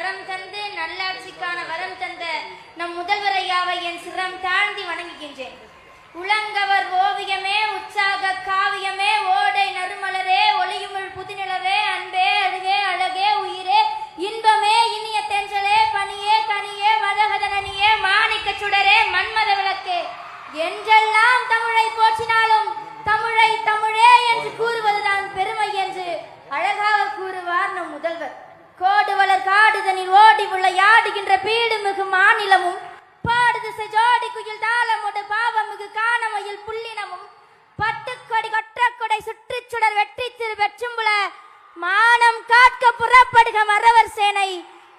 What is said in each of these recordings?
வரம் தந்து நல்லாட்சிக்கான வரம் தந்த நம் முதல்வரையாவை என் சிரம் தாழ்ந்தி வணங்குகின்றேன். உலங்கவர் ஓவியமே, உற்சாக காவியமே, ஓடை நறுமலரே, ஒளியுமிழ் புதுநிலவே, அன்பே அழகே அழகே உயிரே, இன்பமே இனிய தென்றலே, பனியே கனியே, மதகதனனியே, மாணிக்க சுடரே, மன்மத விளக்கே, என்றெல்லாம் தமிழை போற்றினாலும் தமிழை தமிழே என்று கூறுவதுதான் பெருமை என்று அழகாக கூறுவார் நம் முதல்வர். கோடு வளர் காடுதனில் ஓடி விளையாடுகின்ற பீடு மிகு மாநிலமும், பாடு திசை ஜோடி குயில் தாளமுடு பாவமிகு காணமையில் புள்ளினமும், பட்டுக்கொடி கொற்றக்கொடை சுற்றுச்சுடர் வெற்றி திரு வெற்றும்புல, மானம் காட்க புறப்படுக மறவர் சேனை,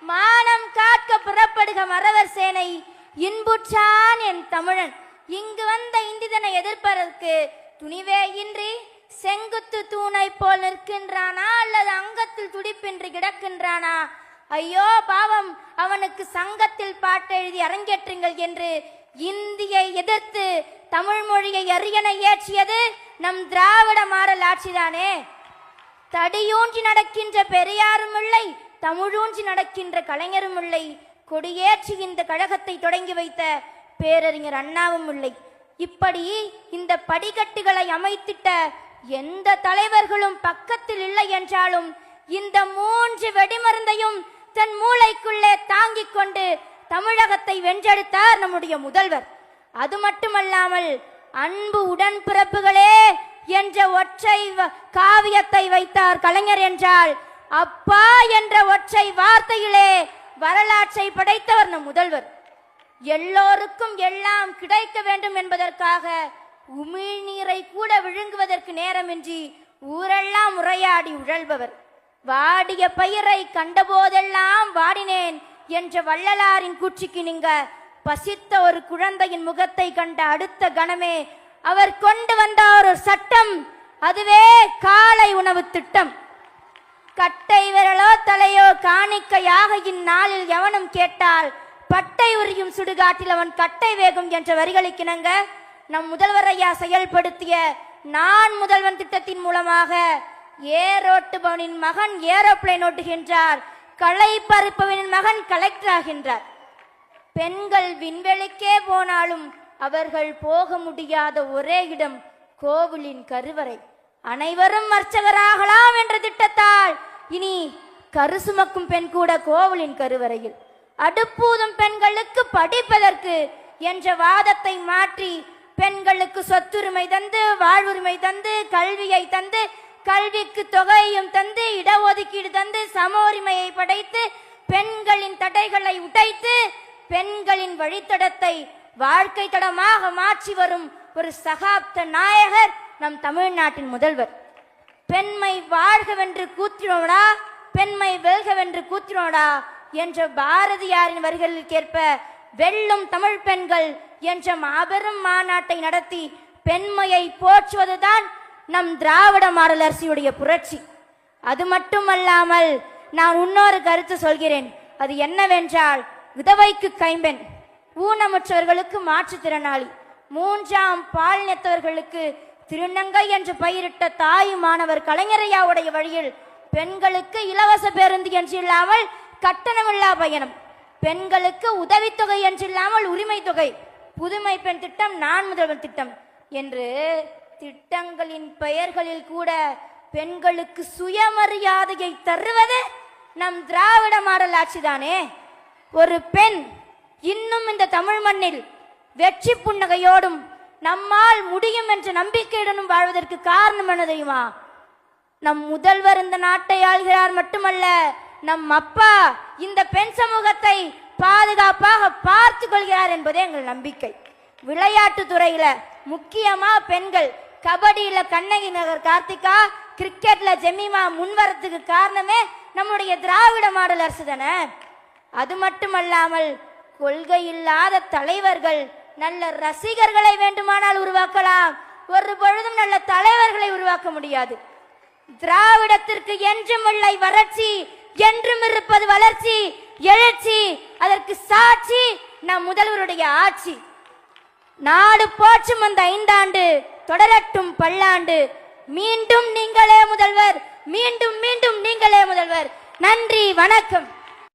மானம் காட்க புறப்படுக மறவர் சேனை, இன்புற்றான் என் தமிழன். இங்கு வந்த இந்திதனை எதிர்ப்பதற்கு துணிவே இன்றி செங்குத்து தூணை போல் நிற்கின்றானா அல்லது அங்கத்தில் துடிப்பின்றி கிடக்கின்றானா? ஐயோ பாவம், அவனுக்கு சங்கத்தில் பாட்டு எழுதி அரங்கேற்றுங்கள் என்று இந்தியை எதிர்த்து தமிழ் மொழியை அரியண ஏற்றியது நம் திராவிட மாடல் ஆட்சிதானே. தடியூன்றி நடக்கின்ற பெரியாரும் இல்லை, தமிழூன்றி நடக்கின்ற கலைஞரும் இல்லை, கொடியேற்றி இந்த கழகத்தை தொடங்கி வைத்த பேரறிஞர் அண்ணாவும் இல்லை. இப்படி இந்த படிக்கட்டுகளை அமைத்திட்ட எந்த தலைவர்களும் பக்கத்தில் இல்லை என்றாலும் இந்த 3 வெடிமருந்தையும் தன் மூளைக்குள்ளே தாங்கிக் கொண்டு தமிழகத்தை வென்றெடுத்தார் நம்முடைய முதல்வர். அது மட்டுமல்லாமல் அன்பு உடன்பிறப்புகளே என்ற ஒற்றை காவியத்தை வைத்தார் கலைஞர் என்றால், அப்பா என்ற ஒற்றை வார்த்தையிலே வரலாற்றை படைத்தவர் நம் முதல்வர். எல்லோருக்கும் எல்லாம் கிடைக்க வேண்டும் என்பதற்காக உமிழ்நீரை கூட விழுங்குவதற்கு நேரமின்றி ஊரெல்லாம் உரையாடி உழல்பவர். வாடிய பயிரை கண்டபோதெல்லாம் வாடினேன் என்ற வள்ளலாரின் கூற்றுக்கு நீங்க பசித்த ஒரு குழந்தையின் முகத்தை கண்ட அடுத்த கணமே அவர் கொண்டு வந்த ஒரு சட்டம், அதுவே காலை உணவு திட்டம். கட்டை விரலோ தலையோ காணிக்கையாக இந்நாளில் எவனும் கேட்டால் பட்டை உரியும் சுடுகாட்டில் அவன் கட்டை வேகும் என்ற வரிகளுக்கிணங்க நம் முதல்வர் ஐயா செயல்படுத்திய நான் முதல்வன் திட்டத்தின் மூலமாக ஏரோட்டுபவனின் மகன் ஏரோப்ளேன் ஓட்டுகின்றார், களை பறிப்பவனின் மகன் கலெக்டர் ஆகின்றார். பெண்கள் விண்வெளிக்கே போனாலும் அவர்கள் போக முடியாத ஒரே இடம் கோவிலின் கருவறை. அனைவரும் அர்ச்சகராகலாம் என்ற திட்டத்தால் இனி கருசுமக்கும் பெண் கூட கோவிலின் கருவறையில், அடுப்பூதும் பெண்களுக்கு படிப்பதற்கு என்ற வாதத்தை மாற்றி பெண்களுக்கு சொத்துரிமை தந்து, வாழ்வுரிமை தந்து, கல்வியை தந்து, கல்விக்கு தொகையும் தந்து, இடஒதுக்கீடு தந்து, சம உரிமையை படைத்து, பெண்களின் தடைகளை உடைத்து, பெண்களின் வழித்தடத்தை வாழ்க்கை தடமாக மாற்றி வரும் ஒரு சகாப்த நாயகர் நம் தமிழ்நாட்டின் முதல்வர். பெண்மை வாழ்கவென்று கூத்தினோடா, பெண்மை வெல்கவென்று கூத்தினோடா என்ற பாரதியாரின் வரிகளில் கேட்ப வெல்லும் தமிழ் பெண்கள் என்ற மாபெரும் மாநாட்டை நடத்தி பெண்மையை போற்றுவதுதான் நம் திராவிட மாடல் அரசியுடைய புரட்சி. அது மட்டுமல்லாமல் நான் இன்னொரு கருத்து சொல்கிறேன். அது என்னவென்றால், விதவைக்கு கைம்பெண், ஊனமுற்றவர்களுக்கு மாற்றுத்திறனாளி, 3ஆம் பாலினத்தவர்களுக்கு திருநங்கை என்று பெயரிட்ட தாய் மாணவர் கலைஞரையாவுடைய வழியில் பெண்களுக்கு இலவச பேருந்து என்று இல்லாமல் கட்டணமில்லா பயணம், பெண்களுக்கு உதவித்தொகை என்றில்லாமல் உரிமை தொகை, புதுமை பெண் திட்டம், நான் முதல்வன் திட்டம் என்று திட்டங்களின் பெயர்களில் கூட பெண்களுக்கு சுயமரியாதையை தருவது நம் திராவிட மாடல் ஆட்சிதானே. ஒரு பெண் இன்னும் இந்த தமிழ் மண்ணில் வெற்றி புன்னகையோடும் நம்மால் முடியும் என்ற நம்பிக்கையுடனும் வாழ்வதற்கு காரணம் என்ன தெரியுமா? நம் முதல்வர் இந்த நாட்டை ஆள்கிறார் மட்டுமல்ல, நம் அப்பா இந்த பெண் சமூகத்தை பாதுகாப்பாக பார்த்து கொள்கிறார் என்பதே எங்கள் நம்பிக்கை. விளையாட்டு துறையில முக்கியமா பெண்கள், கபடியில கண்ணகி நகர் கார்த்திகா, கிரிக்கெட்ல ஜெமிமா முன்வரத்துக்கு காரணமே நம்முடைய திராவிட மாடல் அரசு தானே. அது மட்டுமல்லாமல் கொள்கை இல்லாத தலைவர்கள் நல்ல ரசிகர்களை வேண்டுமானால் உருவாக்கலாம், ஒரு பொழுதும் நல்ல தலைவர்களை உருவாக்க முடியாது. திராவிடத்திற்கு என்றும் இல்லை வறட்சி, என்றும் இருப்பது வளர்ச்சி, எழுச்சி. அதற்கு சாட்சி நம் முதல்வருடைய ஆட்சி. நாடு போற்றும் அந்த 5 ஆண்டு தொடரட்டும் பல்லாண்டு. மீண்டும் நீங்களே முதல்வர், மீண்டும் மீண்டும் நீங்களே முதல்வர். நன்றி, வணக்கம்.